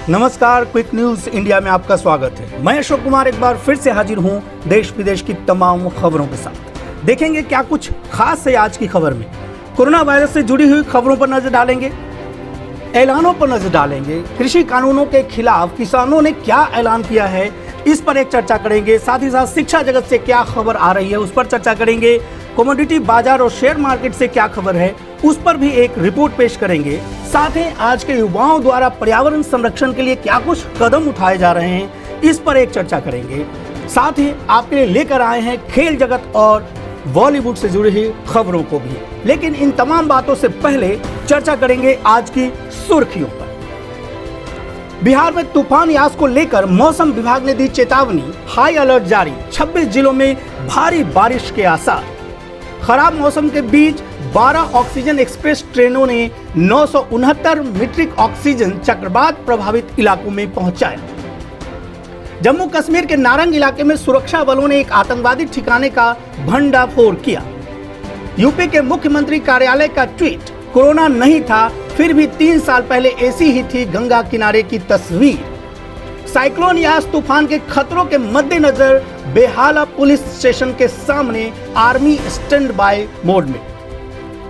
नमस्कार, quick news India में आपका स्वागत है। मैं अशोक कुमार एक बार फिर से हाजिर हूं देश विदेश की तमाम खबरों के साथ। देखेंगे क्या कुछ खास है आज की खबर में। कोरोना वायरस से जुड़ी हुई खबरों पर नजर डालेंगे, ऐलानों पर नजर डालेंगे, कृषि कानूनों के खिलाफ किसानों ने क्या ऐलान किया है इस पर एक चर्चा करेंगे। साथ ही साथ शिक्षा जगत से क्या खबर आ रही है उस पर चर्चा करेंगे। कमोडिटी बाजार और शेयर मार्केट से क्या खबर है उस पर भी एक रिपोर्ट पेश करेंगे। साथ ही आज के युवाओं द्वारा पर्यावरण संरक्षण के लिए क्या कुछ कदम उठाए जा रहे हैं इस पर एक चर्चा करेंगे। साथ ही आपके लिए लेकर आए हैं खेल जगत और बॉलीवुड से जुड़ी हुई खबरों को भी। लेकिन इन तमाम बातों से पहले चर्चा करेंगे आज की सुर्खियों पर। बिहार में तूफान यास को लेकर मौसम विभाग ने दी चेतावनी, हाई अलर्ट जारी, 26 जिलों में भारी बारिश के आसार। खराब मौसम के बीच 12 ऑक्सीजन एक्सप्रेस ट्रेनों ने 969 मीट्रिक ऑक्सीजन चक्रवात प्रभावित इलाकों में पहुंचाया। जम्मू कश्मीर के नारंग इलाके में सुरक्षा बलों ने एक आतंकवादी ठिकाने का भंडाफोड़ किया। यूपी के मुख्यमंत्री कार्यालय का ट्वीट, कोरोना नहीं था फिर भी 3 साल पहले ऐसी ही थी गंगा किनारे की तस्वीर। साइक्लोन यास तूफान के खतरों के मद्देनजर बेहाला पुलिस स्टेशन के सामने आर्मी स्टैंड बाय मोड में।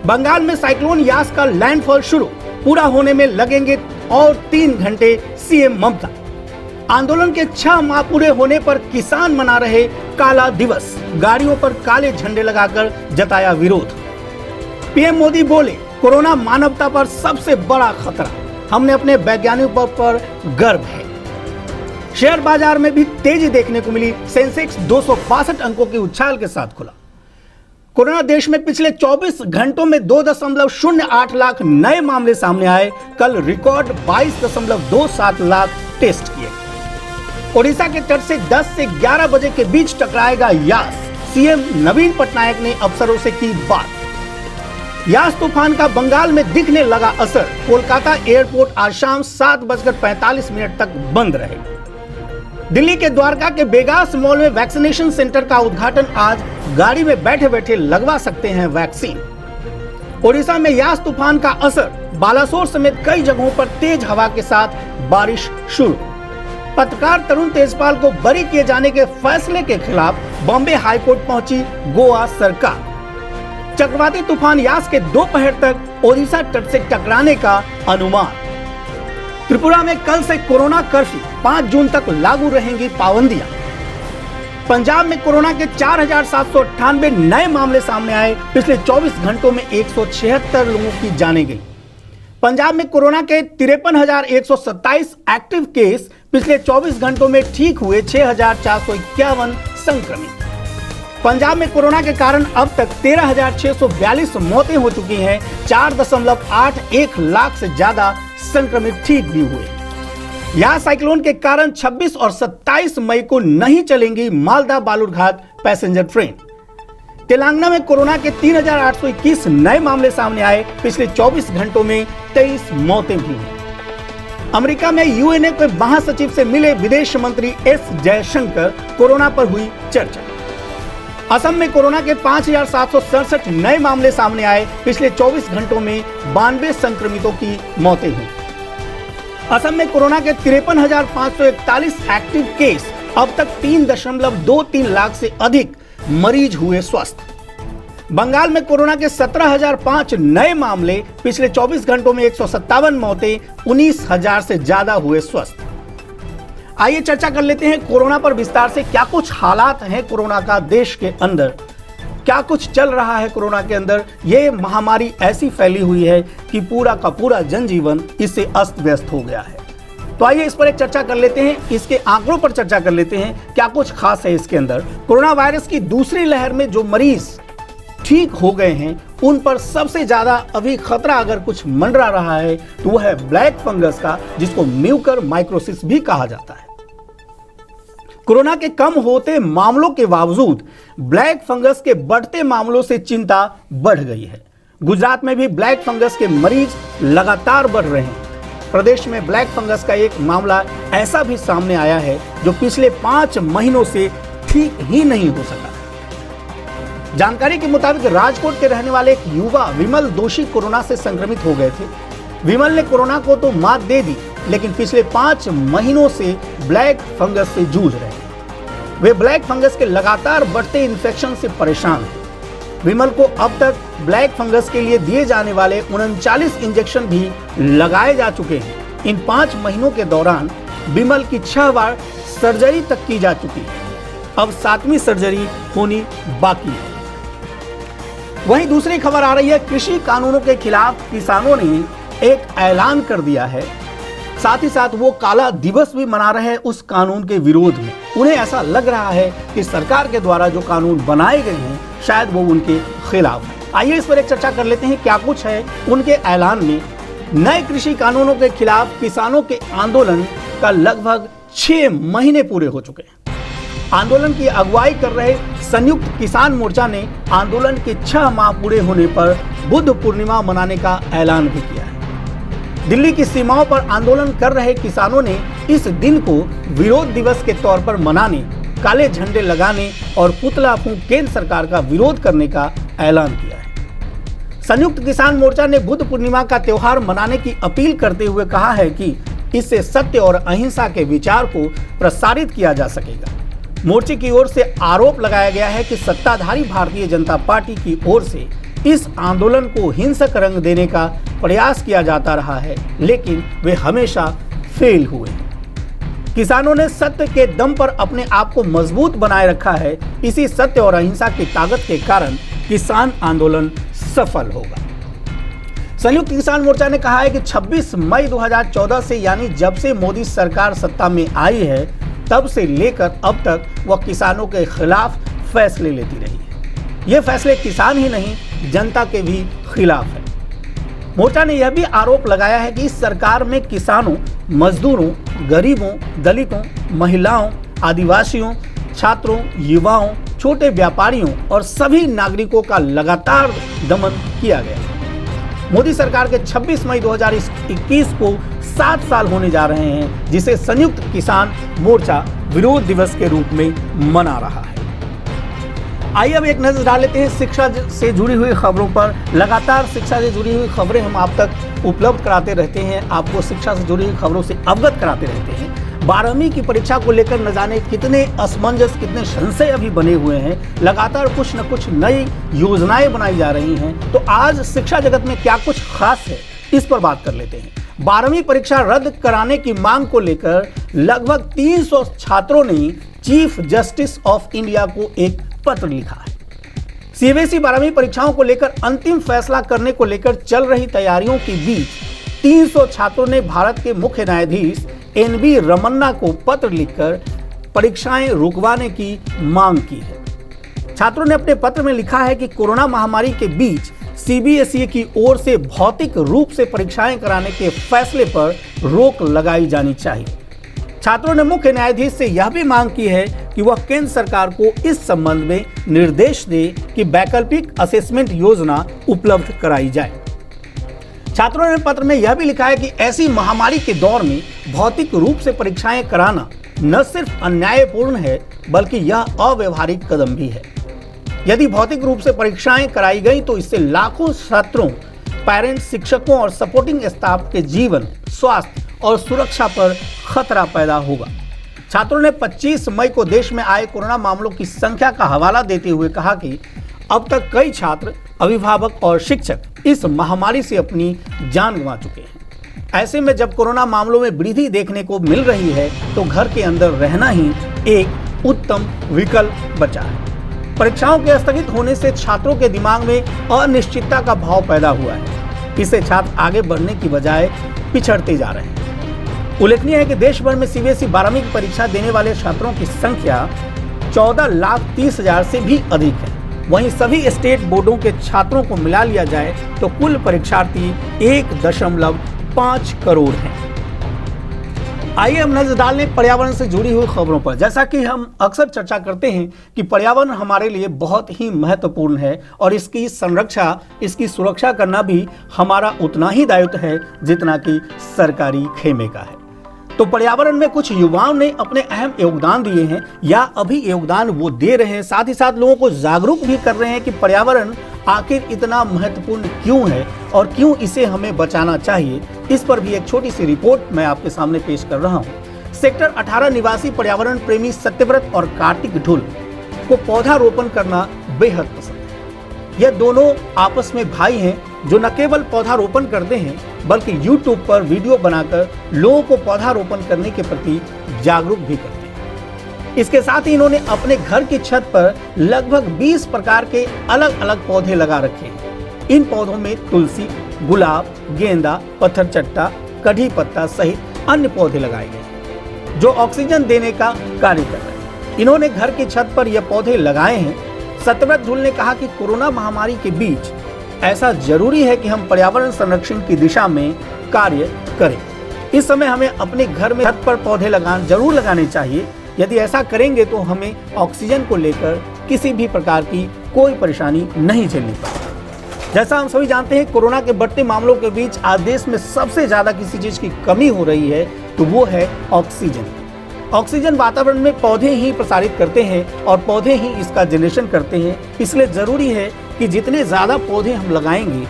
बंगाल में साइक्लोन यास का लैंडफॉल शुरू, पूरा होने में लगेंगे और 3 घंटे, सीएम ममता। आंदोलन के 6 माह पूरे होने पर किसान मना रहे काला दिवस, गाड़ियों पर काले झंडे लगाकर जताया विरोध। पीएम मोदी बोले, कोरोना मानवता पर सबसे बड़ा खतरा, हमने अपने वैज्ञानिकों पर गर्व है। शेयर बाजार में भी तेजी देखने को मिली, सेंसेक्स 262 अंकों की उछाल के साथ खुला। कोरोना देश में पिछले 24 घंटों में 2.08 लाख नए मामले सामने आए। कल रिकॉर्ड 22.27 लाख टेस्ट किए। ओडिशा के तट से 10 से 11 बजे के बीच टकराएगा यास, सीएम नवीन पटनायक ने अफसरों से की बात। यास तूफान का बंगाल में दिखने लगा असर, कोलकाता एयरपोर्ट आज शाम 7:45 तक बंद रहेगा। दिल्ली के द्वारका के बेगास मॉल में वैक्सीनेशन सेंटर का उद्घाटन आज, गाड़ी में बैठे बैठे लगवा सकते हैं वैक्सीन। ओडिशा में यास तूफान का असर, बालासोर समेत कई जगहों पर तेज हवा के साथ बारिश शुरू। पत्रकार तरुण तेजपाल को बरी किए जाने के फैसले के खिलाफ बॉम्बे हाईकोर्ट पहुंची गोवा सरकार। चक्रवाती तूफान यास के दोपहर तक ओडिशा तट से टकराने का अनुमान। त्रिपुरा में कल से कोरोना कर्फ्यू, 5 जून तक लागू रहेंगी पाबंदियां। पंजाब में कोरोना के 4,798 नए मामले सामने आए। पिछले 24 घंटों में 176 लोगों की जानें गई। पंजाब में कोरोना के 53,127 एक्टिव केस, पिछले 24 घंटों में ठीक हुए 6,451 संक्रमित। पंजाब में कोरोना के कारण अब तक 13,642 मौतें हो चुकी हैं। 4.81 लाख से ज्यादा संक्रमित ठीक भी हुए। यास साइक्लोन के कारण 26 और 27 मई को नहीं चलेंगी मालदा बालूरघाट पैसेंजर ट्रेन। तेलंगाना में कोरोना के 3,821 नए मामले सामने आए। पिछले 24 घंटों में 23 मौतें भी हुई। अमेरिका में यूएनए के महासचिव से मिले विदेश मंत्री एस जयशंकर, कोरोना पर हुई चर्चा। असम में कोरोना के 5,767 नए मामले सामने आए। पिछले 24 घंटों में 92 संक्रमितों की मौतें हुई। असम में कोरोना के 53,541 एक्टिव केस, अब तक 3.23 लाख से अधिक मरीज हुए स्वस्थ। बंगाल में कोरोना के 17,005 नए मामले, पिछले 24 घंटों में 157 मौतें, 19,000 से ज्यादा हुए स्वस्थ। आइए चर्चा कर लेते हैं कोरोना पर विस्तार से। क्या कुछ हालात हैं कोरोना का देश के अंदर, क्या कुछ चल रहा है कोरोना के अंदर। ये महामारी ऐसी फैली हुई है कि पूरा का पूरा जनजीवन इससे अस्त व्यस्त हो गया है। तो आइए इस पर एक चर्चा कर लेते हैं, इसके आंकड़ों पर चर्चा कर लेते हैं, क्या कुछ खास है इसके अंदर। कोरोना वायरस की दूसरी लहर में जो मरीज ठीक हो गए हैं उन पर सबसे ज्यादा अभी खतरा अगर कुछ मंडरा रहा है तो वह है ब्लैक फंगस का, जिसको म्यूकर माइकोसिस भी कहा जाता है। कोरोना के कम होते मामलों के बावजूद ब्लैक फंगस के बढ़ते मामलों से चिंता बढ़ गई है। गुजरात में भी ब्लैक फंगस के मरीज लगातार बढ़ रहे हैं। प्रदेश में ब्लैक फंगस का एक मामला ऐसा भी सामने आया है जो पिछले 5 महीनों से ठीक ही नहीं हो सका। जानकारी के मुताबिक राजकोट के रहने वाले एक युवा विमल दोषी कोरोना से संक्रमित हो गए थे। विमल ने कोरोना को तो मात दे दी, लेकिन पिछले 5 महीनों से ब्लैक फंगस से जूझ रहे हैं। वे ब्लैक फंगस के लगातार बढ़ते इन्फेक्शन से परेशान हैं। विमल को अब तक ब्लैक फंगस के लिए दिए जाने वाले 39 इंजेक्शन भी लगाए जा चुके हैं। इन 5 महीनों के दौरान विमल की 6 बार सर्जरी तक की जा चुकी है। अब 7वीं सर्जरी होनी बाकी है। वहीं दूसरी खबर आ रही है, कृषि कानूनों के खिलाफ किसानों ने एक ऐलान कर दिया है। साथ ही साथ वो काला दिवस भी मना रहे हैं उस कानून के विरोध में। उन्हें ऐसा लग रहा है कि सरकार के द्वारा जो कानून बनाए गए हैं शायद वो उनके खिलाफ है। आइए इस पर एक चर्चा कर लेते हैं, क्या कुछ है उनके ऐलान में। नए कृषि कानूनों के खिलाफ किसानों के आंदोलन का लगभग 6 महीने पूरे हो चुके हैं। आंदोलन की अगुवाई कर रहे संयुक्त किसान मोर्चा ने आंदोलन के 6 माह पूरे होने पर बुद्ध पूर्णिमा मनाने का ऐलान भी किया है। दिल्ली की सीमाओं पर आंदोलन कर रहे किसानों ने इस दिन को विरोध दिवस के तौर पर मनाने, काले झंडे लगाने और पुतला फूंक केंद्र सरकार का विरोध करने का ऐलान किया है। संयुक्त किसान मोर्चा ने बुद्ध पूर्णिमा का त्योहार मनाने की अपील करते हुए कहा है कि इससे सत्य और अहिंसा के विचार को प्रसारित किया जा सकेगा। मोर्चे की ओर से आरोप लगाया गया है कि सत्ताधारी भारतीय जनता पार्टी की ओर से इस आंदोलन को हिंसक रंग देने का प्रयास किया जाता रहा है, लेकिन वे हमेशा फेल हुए। किसानों ने सत्य के दम पर अपने आप को मजबूत बनाए रखा है। इसी सत्य और अहिंसा की ताकत के कारण किसान आंदोलन सफल होगा। संयुक्त किसान मोर्चा ने कहा है कि 26 मई 2014 से, यानी जब से मोदी सरकार सत्ता में आई है, तब से लेकर अब तक वह किसानों के खिलाफ फैसले लेती रही है। ये फैसले किसान ही नहीं, जनता के भी खिलाफ है। मोर्चा ने यह भी आरोप लगाया है कि इस सरकार में किसानों, मजदूरों, गरीबों, दलितों, महिलाओं, आदिवासियों, छात्रों, युवाओं, छोटे व्यापारियों और सभी नागरिकों का लगातार दमन किया गया। मोदी सरकार के 26 मई 2021 को 7 साल होने जा रहे हैं, जिसे संयुक्त किसान मोर्चा विरोध दिवस के रूप में मना रहा है। आइए अब एक नजर डाल लेते हैं शिक्षा से जुड़ी हुई खबरों पर। लगातार शिक्षा से जुड़ी हुई खबरें हम आप तक उपलब्ध कराते रहते हैं, आपको शिक्षा से जुड़ी हुई खबरों से अवगत कराते रहते हैं। 12वीं की परीक्षा को लेकर न जाने कितने असमंजस, कितने संशय अभी बने हुए हैं। लगातार कुछ न कुछ नई योजनाएं बनाई जा रही हैं। तो आज शिक्षा जगत में क्या कुछ खास है, इस पर बात कर लेते हैं। 12वीं परीक्षा रद्द कराने की मांग को लेकर लगभग 300 छात्रों ने चीफ जस्टिस ऑफ इंडिया को एक पत्र लिखा है। सीबीएसई 12वीं परीक्षाओं को लेकर अंतिम फैसला करने को लेकर चल रही तैयारियों के बीच 300 छात्रों ने भारत के मुख्य न्यायाधीश एनवी रमन्ना को पत्र लिखकर परीक्षाएं रुकवाने की मांग की है। छात्रों ने अपने पत्र में लिखा है कि कोरोना महामारी के बीच सीबीएसई की ओर से भौतिक रूप से परीक्षाएं कराने के फैसले पर रोक लगाई जानी चाहिए। छात्रों ने मुख्य न्यायाधीश से यह भी मांग की है कि वह केंद्र सरकार को इस संबंध में निर्देश दे कि वैकल्पिक असेसमेंट योजना उपलब्ध कराई जाए। छात्रों ने पत्र में यह भी लिखा है कि ऐसी महामारी के दौर में भौतिक रूप से परीक्षाएं कराना न सिर्फ अन्यायपूर्ण है, बल्कि यह अव्यवहारिक कदम भी है। यदि भौतिक रूप से परीक्षाएं कराई गई तो इससे लाखों छात्रों, पेरेंट्स, शिक्षकों और सपोर्टिंग स्टाफ के जीवन, स्वास्थ्य और सुरक्षा पर खतरा पैदा होगा। छात्रों ने 25 मई को देश में आए कोरोना मामलों की संख्या का हवाला देते हुए कहा कि अब तक कई छात्र, अभिभावक और शिक्षक इस महामारी से अपनी जान गंवा चुके हैं। ऐसे में जब कोरोना मामलों में वृद्धि देखने को मिल रही है तो घर के अंदर रहना ही एक उत्तम विकल्प बचा है। परीक्षाओं के स्थगित होने से छात्रों के दिमाग में अनिश्चितता का भाव पैदा हुआ है। इससे छात्र आगे बढ़ने की बजाय पिछड़ते जा रहे हैं। उल्लेखनीय है कि देश भर में सीबीएसई 12वीं की परीक्षा देने वाले छात्रों की संख्या 14,30,000 से भी अधिक है। वहीं सभी स्टेट बोर्डों के छात्रों को मिला लिया जाए तो कुल परीक्षार्थी 1.5 करोड़ हैं। आइए हम नजर डाल लें पर्यावरण से जुड़ी हुई खबरों पर। जैसा कि हम अक्सर चर्चा करते हैं कि पर्यावरण हमारे लिए बहुत ही महत्वपूर्ण है और इसकी संरक्षा, इसकी सुरक्षा करना भी हमारा उतना ही दायित्व है जितना कि सरकारी खेमे का है। तो पर्यावरण में कुछ युवाओं ने अपने अहम योगदान दिए हैं या अभी योगदान वो दे रहे हैं। साथ ही साथ लोगों को जागरूक भी कर रहे हैं कि पर्यावरण आखिर इतना महत्वपूर्ण क्यों है और क्यों इसे हमें बचाना चाहिए, इस पर भी एक छोटी सी रिपोर्ट मैं आपके सामने पेश कर रहा हूँ। सेक्टर 18 निवासी पर्यावरण प्रेमी सत्यव्रत और कार्तिक ढुल को पौधारोपण करना बेहद पसंद है। यह दोनों आपस में भाई हैं जो न केवल पौधारोपण करते हैं बल्कि YouTube पर वीडियो बनाकर लोगों को पौधारोपण करने के प्रति जागरूक भी करते हैं। इसके साथ ही इन्होंने अपने घर की छत पर लगभग 20 प्रकार के अलग अलग पौधे लगा रखे हैं। इन पौधों में तुलसी, गुलाब, गेंदा, पत्थर चट्टा, कढ़ी पत्ता सहित अन्य पौधे लगाए गए जो ऑक्सीजन देने का कार्य कर रहे हैं। इन्होंने घर की छत पर यह पौधे लगाए हैं। सत्यव्रत ढुल ने कहा कि कोरोना महामारी के बीच ऐसा जरूरी है कि हम पर्यावरण संरक्षण की दिशा में कार्य करें। इस समय हमें अपने घर में छत पर पौधे जरूर लगाने चाहिए। यदि ऐसा करेंगे तो हमें ऑक्सीजन को लेकर किसी भी प्रकार की कोई परेशानी नहीं झेलनी पड़ेगी। जैसा हम सभी जानते हैं, कोरोना के बढ़ते मामलों के बीच आज देश में सबसे ज्यादा किसी चीज की कमी हो रही है तो वो है ऑक्सीजन। ऑक्सीजन वातावरण में पौधे ही प्रसारित करते हैं और पौधे ही इसका जनरेशन करते हैं। इसलिए जरूरी है कि जितने ज़्यादा पौधे हम लगाएंगे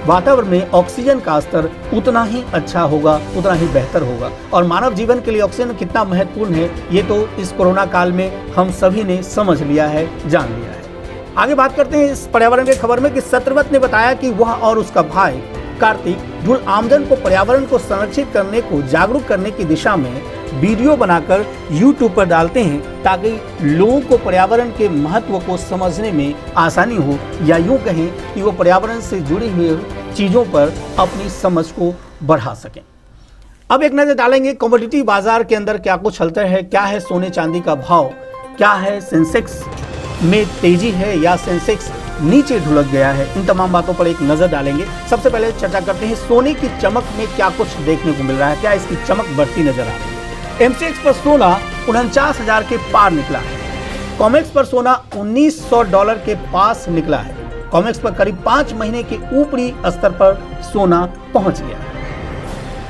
वातावरण में ऑक्सीजन का स्तर उतना ही अच्छा होगा, उतना ही बेहतर होगा। और मानव जीवन के लिए ऑक्सीजन कितना महत्वपूर्ण है ये तो इस कोरोना काल में हम सभी ने समझ लिया है, जान लिया है। आगे बात करते हैं इस पर्यावरण के खबर में कि सत्यव्रत ने बताया कि वह और उसका भाई कार्तिक ढुल आमजन को पर्यावरण को संरक्षित करने को जागरूक करने की दिशा में वीडियो बनाकर YouTube पर डालते हैं ताकि लोगों को पर्यावरण के महत्व को समझने में आसानी हो, या यूं कहें कि वो पर्यावरण से जुड़ी हुई चीज़ों पर अपनी समझ को बढ़ा सकें। अब एक नज़र डालेंगे कमोडिटी बाजार के अंदर क्या कुछ हलचल है, क्या है सोने चांदी का भाव, क्या है सेंसेक्स में तेजी है या सेंसेक्स नीचे ढुलक गया है। इन तमाम बातों पर एक नजर डालेंगे। सबसे पहले चर्चा करते हैं सोने की चमक में क्या कुछ देखने को मिल रहा है, क्या इसकी चमक बढ़ती नजर आ रही है। MCX पर सोना 49,000 के पार निकला है। कॉमेक्स पर सोना $1,900 के पास निकला है। कॉमेक्स पर करीब 5 महीने के ऊपरी स्तर पर सोना पहुंच गया है।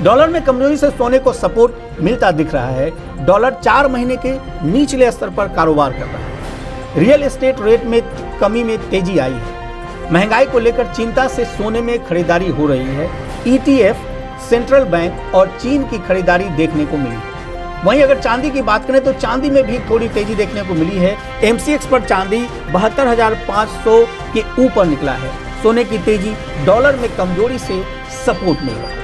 डॉलर में कमजोरी से सोने को सपोर्ट मिलता दिख रहा है। डॉलर 4 महीने के निचले स्तर पर कारोबार कर रहा है। रियल एस्टेट रेट में कमी में तेजी आई है। महंगाई को लेकर चिंता से सोने में खरीदारी हो रही है। ETF, सेंट्रल बैंक और चीन की खरीदारी देखने को मिली है। वहीं अगर चांदी की बात करें तो चांदी में भी थोड़ी तेजी देखने को मिली है। MCX पर चांदी 72,500 के ऊपर निकला है। सोने की तेजी डॉलर में कमजोरी से सपोर्ट मिल रहा है।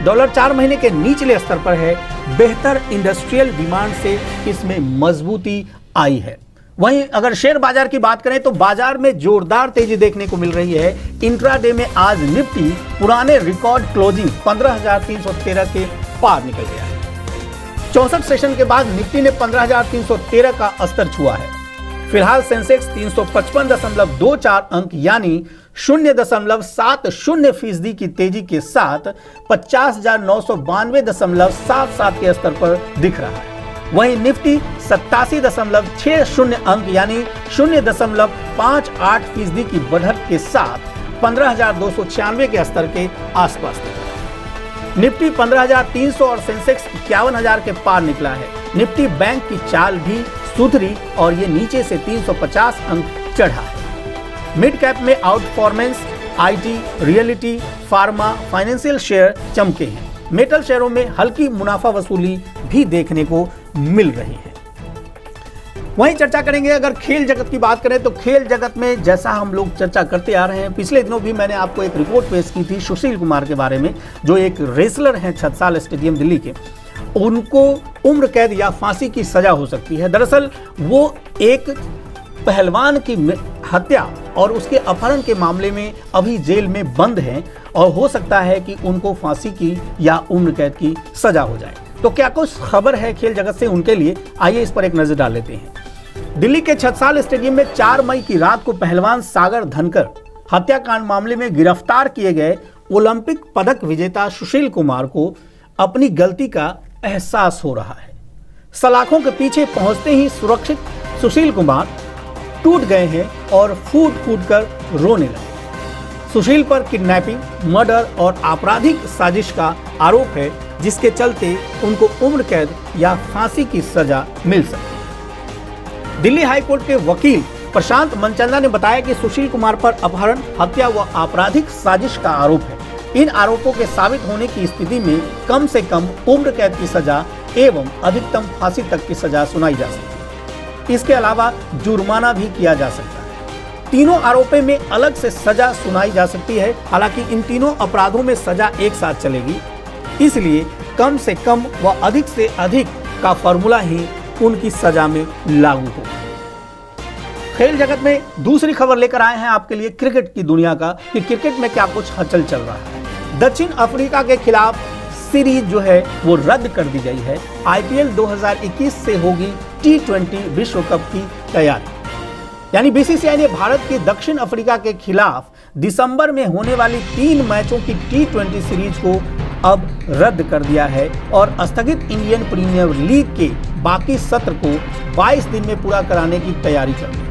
डॉलर 4 महीने के निचले स्तर पर है। बेहतर इंडस्ट्रियल डिमांड से इसमें मजबूती आई है। वहीं अगर शेयर बाजार की बात करें तो बाजार में जोरदार तेजी देखने को मिल रही है। इंट्राडे में आज निफ्टी पुराने रिकॉर्ड क्लोजिंग 15,313 के पार निकल गया है। 64 सेशन के बाद निफ्टी ने 15,313 का स्तर छुआ है। फिलहाल सेंसेक्स 355.24 अंक यानी 0.70% की तेजी के साथ 50,992.77 के स्तर पर दिख रहा है। वहीं निफ्टी 87.60 अंक यानी 0.58% की बढ़त के साथ 15,296 के स्तर के आसपास दिख रहा है। निफ्टी 15,300 और सेंसेक्स 51,000 के पार निकला है। निफ्टी बैंक की चाल भी सुधरी और ये नीचे से 350 अंक चढ़ा है। मिड कैप में आउटपरफॉर्मेंस IT, reality, pharma, financial share चमके हैं। मेटल शेयरों में हल्की मुनाफा वसूली भी देखने को मिल रही है। वहीं चर्चा करेंगे अगर खेल जगत की बात करें तो खेल जगत में जैसा हम लोग चर्चा करते आ रहे हैं, पिछले दिनों भी मैंने आपको एक रिपोर्ट पेश की थी सुशील कुमार के बारे में, जो एक रेसलर हैं छत्रसाल स्टेडियम दिल्ली के। उनको उम्र कैद या फांसी की सजा हो सकती है। दरअसल वो एक पहलवान की हत्या और उसके अपहरण के मामले में अभी जेल में बंद हैं और हो सकता है कि उनको फांसी की या उम्र कैद की सजा हो जाए। तो क्या कुछ खबर है खेल जगत से उनके लिए, आइए इस पर एक नजर डाल लेते हैं। दिल्ली के छत्रसाल स्टेडियम में 4 मई की रात को पहलवान सागर धनकर हत्याकांड मामले में गिरफ्तार किए गए ओलंपिक पदक विजेता सुशील कुमार को अपनी गलती का एहसास हो रहा है। सलाखों के पीछे पहुंचते ही सुरक्षित सुशील कुमार टूट गए हैं और फूट फूट कर रोने लगे। सुशील पर किडनैपिंग, मर्डर और आपराधिक साजिश का आरोप है, जिसके चलते उनको उम्र कैद या फांसी की सजा मिल सकती है। दिल्ली हाईकोर्ट के वकील प्रशांत मनचंदा ने बताया कि सुशील कुमार पर अपहरण, हत्या व आपराधिक साजिश का आरोप है। इन आरोपों के साबित होने की स्थिति में कम से कम उम्र कैद की सजा एवं अधिकतम फांसी तक की सजा सुनाई जा सकती है। इसके अलावा जुर्माना भी किया जा सकता है। तीनों आरोपों में अलग से सजा सुनाई जा सकती है। हालांकि इन तीनों अपराधों में सजा एक साथ चलेगी, इसलिए कम से कम व अधिक से अधिक का फॉर्मूला ही उनकी सजा में लागू होगा। खेल जगत में दूसरी खबर लेकर आए हैं आपके लिए क्रिकेट की दुनिया का कि क्रिकेट में क्या कुछ हलचल चल रहा है। दक्षिण अफ्रीका के खिलाफ सीरीज जो है वो रद्द कर दी गई है। आईपीएल 2021 से होगी T20 विश्व कप की तैयारी। यानी बीसीसीआई ने भारत की दक्षिण अफ्रीका के खिलाफ दिसंबर में होने वाली 3 मैचों की T20 सीरीज को अब रद्द कर दिया है और स्थगित इंडियन प्रीमियर लीग के बाकी सत्र को 22 दिन में पूरा कराने की तैयारी कर रही है।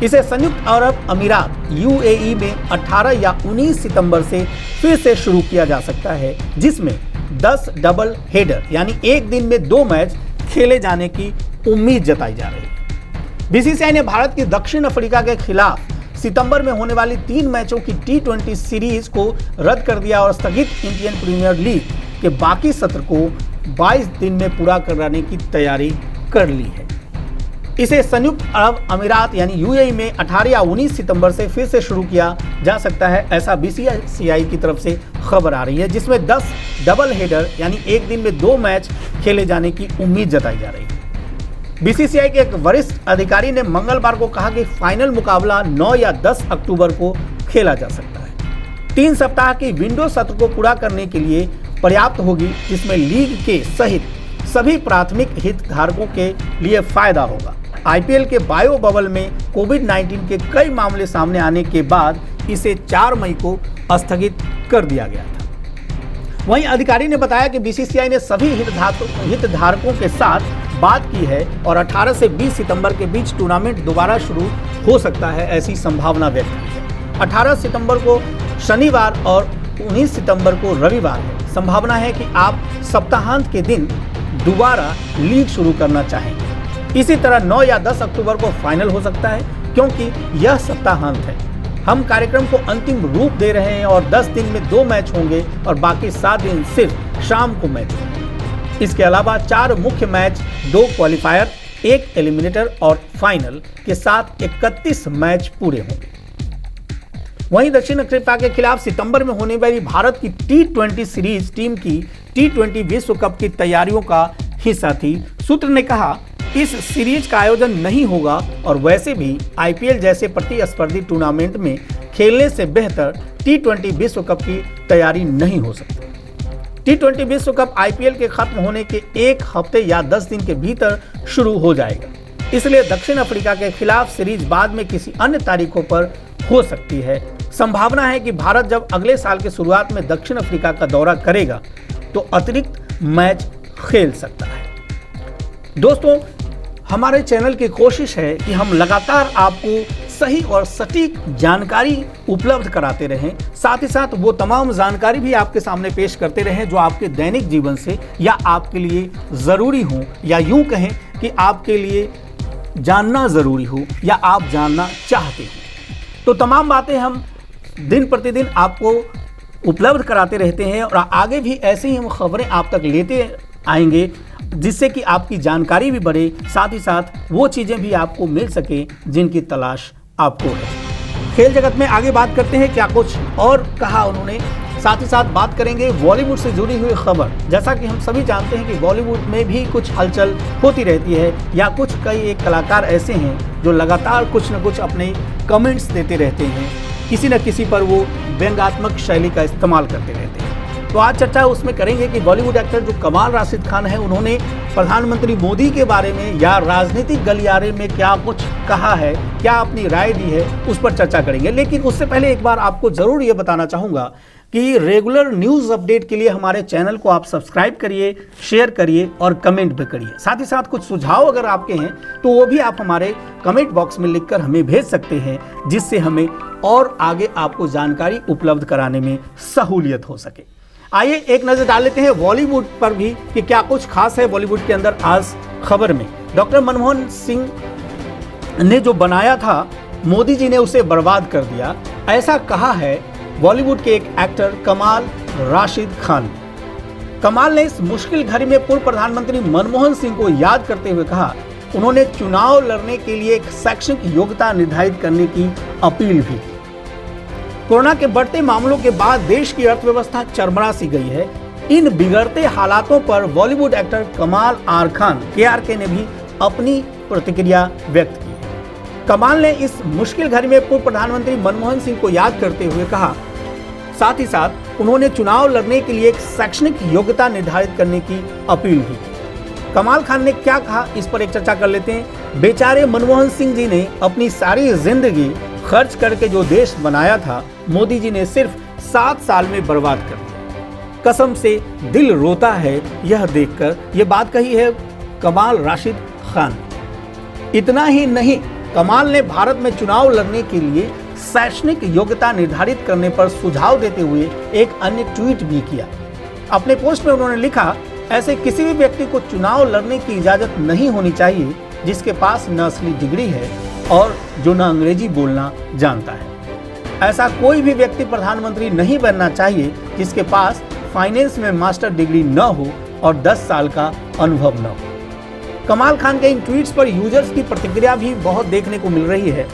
इसे संयुक्त अरब अमीरात यूएई में 18 या 19 सितंबर से फिर से शुरू किया जा सकता है, जिसमें 10 डबल हेडर यानी एक दिन में 2 मैच खेले जाने की उम्मीद जताई जा रही है। बीसीसीआई ने भारत की दक्षिण अफ्रीका के खिलाफ सितंबर में होने वाली 3 मैचों की T20 सीरीज को रद्द कर दिया और स्थगित इंडियन प्रीमियर लीग के बाकी सत्र को 22 दिन में पूरा कराने की तैयारी कर ली है। इसे संयुक्त अरब अमीरात यानी यूएई में 18 या 19 सितंबर से फिर से शुरू किया जा सकता है, ऐसा बीसीसीआई की तरफ से खबर आ रही है, जिसमें 10 डबल हेडर यानी एक दिन में 2 मैच खेले जाने की उम्मीद जताई जा रही है। बीसीसीआई के एक वरिष्ठ अधिकारी ने मंगलवार को कहा कि फाइनल मुकाबला 9 या 10 अक्टूबर को खेला जा सकता है। 3 सप्ताह की विंडो सत्र को पूरा करने के लिए पर्याप्त होगी, जिसमें लीग के सहित सभी प्राथमिक हितधारकों के लिए फायदा होगा। आईपीएल के बायो बबल में कोविड-19 के कई मामले सामने आने के बाद इसे 4 मई को स्थगित कर दिया गया था। वहीं अधिकारी ने बताया कि बीसीसीआई ने सभी हितधारकों के साथ बात की है और 18 से 20 सितंबर के बीच टूर्नामेंट दोबारा शुरू हो सकता है, ऐसी संभावना व्यक्त की है। 18 सितंबर को शनिवार और 19 सितंबर को रविवार है। संभावना है कि आप सप्ताहांत के दिन दोबारा लीग शुरू करना चाहेंगे। इसी तरह 9 या 10 अक्टूबर को फाइनल हो सकता है, क्योंकि यह सप्ताहांत है। हम कार्यक्रम को अंतिम रूप दे रहे हैं और 10 दिन में 2 मैच होंगे और बाकी 7 दिन सिर्फ शाम को मैच होंगे। इसके अलावा 4 मुख्य मैच, 2 क्वालिफायर, 1 एलिमिनेटर और फाइनल के साथ 31 मैच पूरे होंगे। वहीं दक्षिण अफ्रीका के खिलाफ सितंबर में होने वाली भारत की T20 सीरीज टीम की T20 विश्व कप की तैयारियों का हिस्सा थी। सूत्र ने कहा, इस सीरीज का आयोजन नहीं होगा और वैसे भी आईपीएल जैसे प्रतिस्पर्धी टूर्नामेंट में खेलने से बेहतर T20 विश्व कप की तैयारी नहीं हो सकती। T20 विश्व कप आईपीएल के खत्म होने के 1 हफ्ते या 10 दिन के भीतर शुरू हो जाएगा। इसलिए दक्षिण अफ्रीका के खिलाफ सीरीज बाद में किसी अन्य तारीखों पर हो सकती है। संभावना है कि भारत जब अगले साल की शुरुआत में दक्षिण अफ्रीका का दौरा करेगा तो अतिरिक्त मैच खेल सकता है। दोस्तों, हमारे चैनल की कोशिश है कि हम लगातार आपको सही और सटीक जानकारी उपलब्ध कराते रहें, साथ ही साथ वो तमाम जानकारी भी आपके सामने पेश करते रहें जो आपके दैनिक जीवन से या आपके लिए ज़रूरी हो, या यूं कहें कि आपके लिए जानना ज़रूरी हो या आप जानना चाहते हो। तो तमाम बातें हम दिन प्रतिदिन आपको उपलब्ध कराते रहते हैं और आगे भी ऐसे ही हम खबरें आप तक लेते आएंगे, जिससे कि आपकी जानकारी भी बढ़े, साथ ही साथ वो चीज़ें भी आपको मिल सके जिनकी तलाश आपको है। खेल जगत में आगे बात करते हैं क्या कुछ और कहा उन्होंने, साथ ही साथ बात करेंगे बॉलीवुड से जुड़ी हुई खबर। जैसा कि हम सभी जानते हैं कि बॉलीवुड में भी कुछ हलचल होती रहती है, या कुछ कई एक कलाकार ऐसे हैं जो लगातार कुछ न कुछ अपने कमेंट्स देते रहते हैं, किसी न किसी पर वो व्यंग्यात्मक शैली का इस्तेमाल करते रहते हैं। तो आज चर्चा उसमें करेंगे कि बॉलीवुड एक्टर जो कमाल राशिद खान है, उन्होंने प्रधानमंत्री मोदी के बारे में या राजनीतिक गलियारे में क्या कुछ कहा है, क्या अपनी राय दी है, उस पर चर्चा करेंगे। लेकिन उससे पहले एक बार आपको ज़रूर ये बताना चाहूँगा कि रेगुलर न्यूज़ अपडेट के लिए हमारे चैनल को आप सब्सक्राइब करिए, शेयर करिए और कमेंट भी करिए। साथ ही साथ कुछ सुझाव अगर आपके हैं तो वो भी आप हमारे कमेंट बॉक्स में लिखकर हमें भेज सकते हैं, जिससे हमें और आगे आपको जानकारी उपलब्ध कराने में सहूलियत हो सके। आइए एक नज़र डाल लेते हैं बॉलीवुड पर भी कि क्या कुछ खास है बॉलीवुड के अंदर आज खबर में। डॉक्टर मनमोहन सिंह ने जो बनाया था, मोदी जी ने उसे बर्बाद कर दिया, ऐसा कहा है बॉलीवुड के एक एक्टर कमाल राशिद खान ने। कमाल ने इस मुश्किल घड़ी में पूर्व प्रधानमंत्री मनमोहन सिंह को याद करते हुए कहा, उन्होंने चुनाव लड़ने के लिए एक शैक्षणिक योग्यता निर्धारित करने की अपील भी की। कोरोना के बढ़ते मामलों के बाद देश की अर्थव्यवस्था चरमरा सी गई है। इन बिगड़ते हालातों पर बॉलीवुड एक्टर कमाल आर खान KRK ने भी अपनी प्रतिक्रिया व्यक्त की। कमाल ने इस मुश्किल घड़ी में पूर्व प्रधानमंत्री मनमोहन सिंह को याद करते हुए कहा, साथ ही साथ उन्होंने चुनाव लड़ने के लिए एक शैक्षणिक योग्यता निर्धारित करने की अपील भी की। कमाल खान ने क्या कहा, इस पर एक चर्चा कर लेते हैं। बेचारे मनमोहन सिंह जी ने अपनी सारी जिंदगी खर्च करके जो देश बनाया था, मोदी जी ने सिर्फ 7 साल में बर्बाद कर दिया। कसम से दिल रोता है यह देखकर, यह बात कही है कमाल राशिद खान। इतना ही नहीं, कमाल ने भारत में चुनाव लड़ने के लिए शैक्षणिक योग्यता निर्धारित करने पर सुझाव देते हुए एक अन्य ट्वीट भी किया। अपने पोस्ट में उन्होंने लिखा, ऐसे किसी भी व्यक्ति को चुनाव लड़ने की इजाजत नहीं होनी चाहिए जिसके पास न असली डिग्री है और जो न अंग्रेजी बोलना जानता है। ऐसा कोई भी व्यक्ति प्रधानमंत्री नहीं बनना चाहिए जिसके पास फाइनेंस में मास्टर डिग्री न हो और 10 साल का अनुभव न हो। कमाल खान के इन ट्वीट्स पर यूजर्स की प्रतिक्रिया भी बहुत देखने को मिल रही है।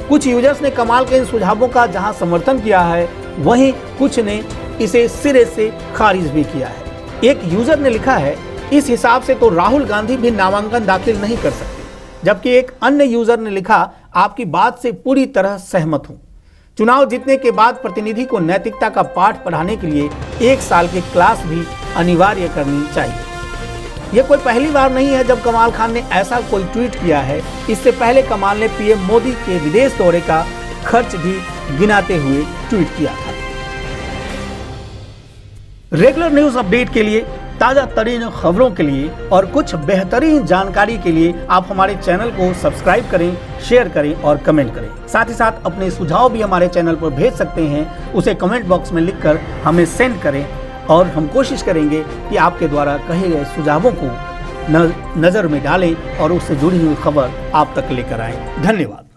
कुछ यूजर्स ने कमाल के इन सुझावों का जहां समर्थन किया है, वहीं कुछ ने इसे सिरे से खारिज भी किया है। एक यूजर ने लिखा है, इस हिसाब से तो राहुल गांधी भी नामांकन दाखिल नहीं कर सकते। जबकि एक अन्य यूजर ने लिखा, आपकी बात से पूरी तरह सहमत हूं। चुनाव जीतने के बाद प्रतिनिधि को नैतिकता का पाठ पढ़ाने के लिए 1 साल की क्लास भी अनिवार्य करनी चाहिए। ये कोई पहली बार नहीं है जब कमाल खान ने ऐसा कोई ट्वीट किया है। इससे पहले कमाल ने पीएम मोदी के विदेश दौरे का खर्च भी गिनाते हुए ट्वीट किया था। रेगुलर न्यूज अपडेट के लिए, ताजा तरीन खबरों के लिए और कुछ बेहतरीन जानकारी के लिए आप हमारे चैनल को सब्सक्राइब करें, शेयर करें और कमेंट करें। साथ ही साथ अपने सुझाव भी हमारे चैनल पर भेज सकते हैं, उसे कमेंट बॉक्स में लिखकर हमें सेंड करें और हम कोशिश करेंगे कि आपके द्वारा कहे गए सुझावों को नज़र में डालें और उससे जुड़ी हुई खबर आप तक लेकर आएं। धन्यवाद।